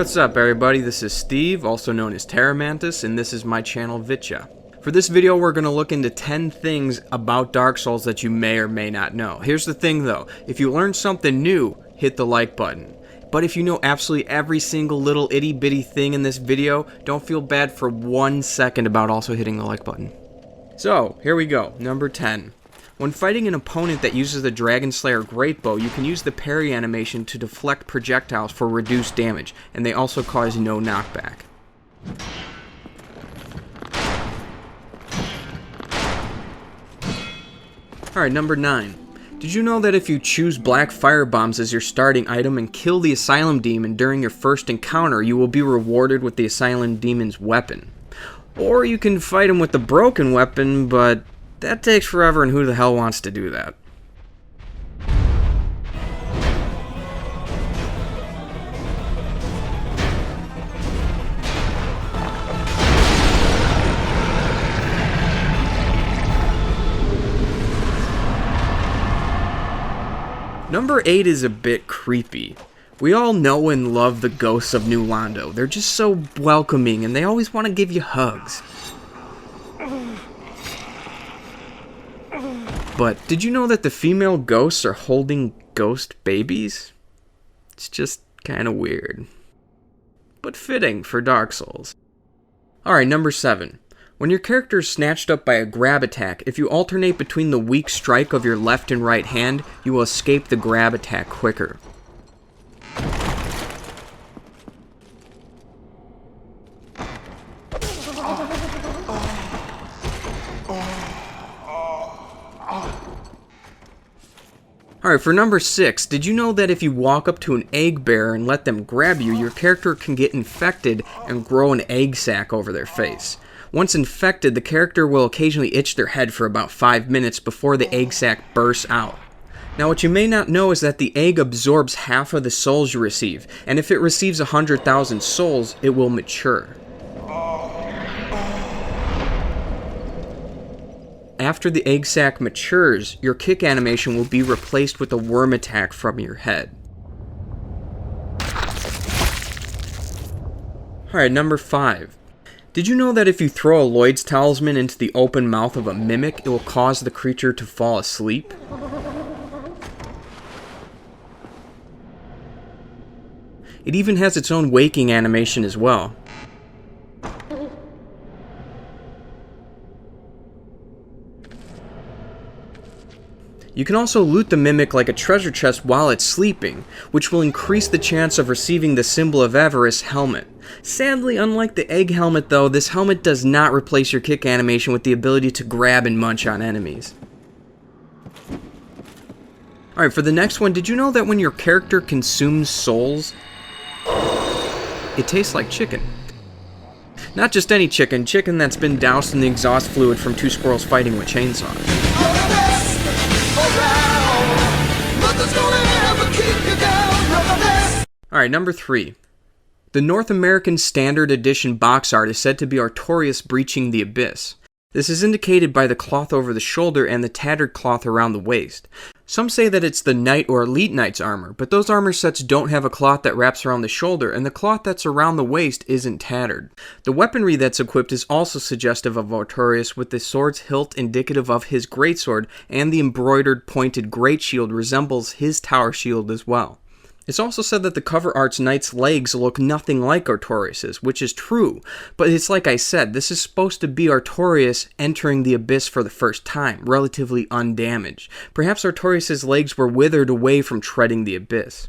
What's up everybody, this is Steve, also known as TerraMantis, and this is my channel ViiTCHA. For this video we're going to look into 10 things about Dark Souls that you may or may not know. Here's the thing though, if you learn something new, hit the like button. But if you know absolutely every single little itty bitty thing in this video, don't feel bad for 1 second about also hitting the like button. So, here we go, number 10. When fighting an opponent that uses the Dragon Slayer Greatbow, you can use the parry animation to deflect projectiles for reduced damage, and they also cause no knockback. Alright, number 9. Did you know that if you choose black fire bombs as your starting item and kill the Asylum demon during your first encounter, you will be rewarded with the Asylum demon's weapon? Or you can fight him with the broken weapon, but that takes forever, and who the hell wants to do that? Number 8 is a bit creepy. We all know and love the ghosts of New Londo. They're just so welcoming, and they always want to give you hugs. But did you know that the female ghosts are holding ghost babies? It's just kind of weird. But fitting for Dark Souls. Alright, number 7. When your character is snatched up by a grab attack, if you alternate between the weak strike of your left and right hand, you will escape the grab attack quicker. Alright, for number 6, did you know that if you walk up to an egg bearer and let them grab you, your character can get infected and grow an egg sac over their face? Once infected, the character will occasionally itch their head for about 5 minutes before the egg sac bursts out. Now what you may not know is that the egg absorbs half of the souls you receive, and if it receives 100,000 souls, it will mature. After the egg sac matures, your kick animation will be replaced with a worm attack from your head. Alright, number 5. Did you know that if you throw a Lloyd's Talisman into the open mouth of a mimic, it will cause the creature to fall asleep? It even has its own waking animation as well. You can also loot the mimic like a treasure chest while it's sleeping, which will increase the chance of receiving the Symbol of Avarice helmet. Sadly, unlike the egg helmet though, this helmet does not replace your kick animation with the ability to grab and munch on enemies. Alright, for the next one, did you know that when your character consumes souls, it tastes like chicken? Not just any chicken, chicken that's been doused in the exhaust fluid from 2 squirrels fighting with chainsaws. Alright, number 3. The North American Standard Edition box art is said to be Artorius breaching the abyss. This is indicated by the cloth over the shoulder and the tattered cloth around the waist. Some say that it's the Knight or Elite Knight's armor, but those armor sets don't have a cloth that wraps around the shoulder, and the cloth that's around the waist isn't tattered. The weaponry that's equipped is also suggestive of Artorius, with the sword's hilt indicative of his greatsword, and the embroidered pointed great shield resembles his tower shield as well. It's also said that the cover art's knight's legs look nothing like Artorius's, which is true, but it's like I said, this is supposed to be Artorius entering the abyss for the first time, relatively undamaged. Perhaps Artorius's legs were withered away from treading the abyss.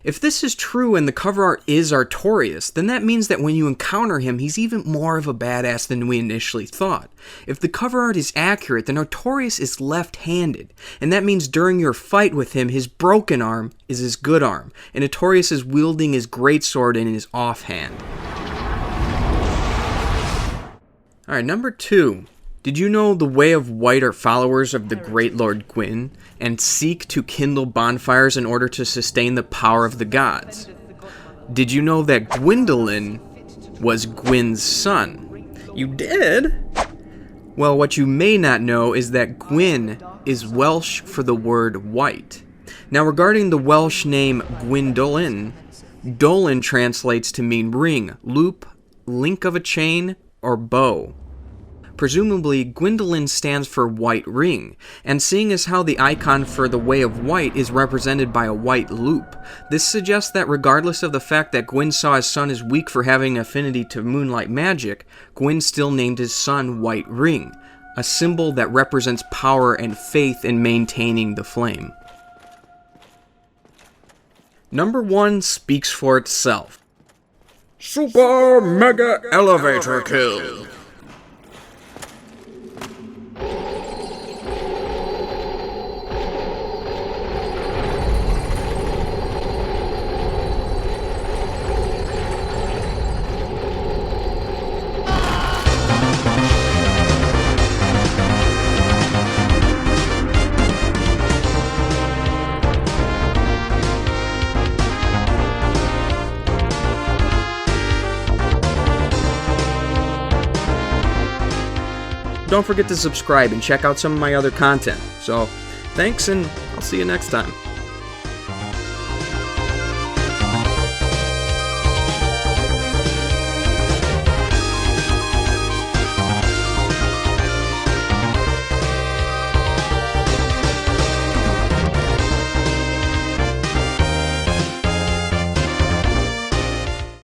If this is true and the cover art is Artorius, then that means that when you encounter him, he's even more of a badass than we initially thought. If the cover art is accurate, then Artorius is left-handed, and that means during your fight with him, his broken arm is his good arm, and Artorius is wielding his greatsword in his offhand. Alright, number 2. Did you know the Way of White are followers of the great Lord Gwyn, and seek to kindle bonfires in order to sustain the power of the gods? Did you know that Gwyndolin was Gwyn's son? You did? Well, what you may not know is that Gwyn is Welsh for the word white. Now regarding the Welsh name Gwyndolin, Gwyndolin translates to mean ring, loop, link of a chain, or bow. Presumably, Gwyndolin stands for white ring, and seeing as how the icon for the Way of White is represented by a white loop, this suggests that regardless of the fact that Gwyn saw his son as weak for having affinity to moonlight magic, Gwyn still named his son White Ring, a symbol that represents power and faith in maintaining the flame. Number 1 speaks for itself. Super Mega Elevator Kill. Don't forget to subscribe and check out some of my other content. So, thanks, and I'll see you next time.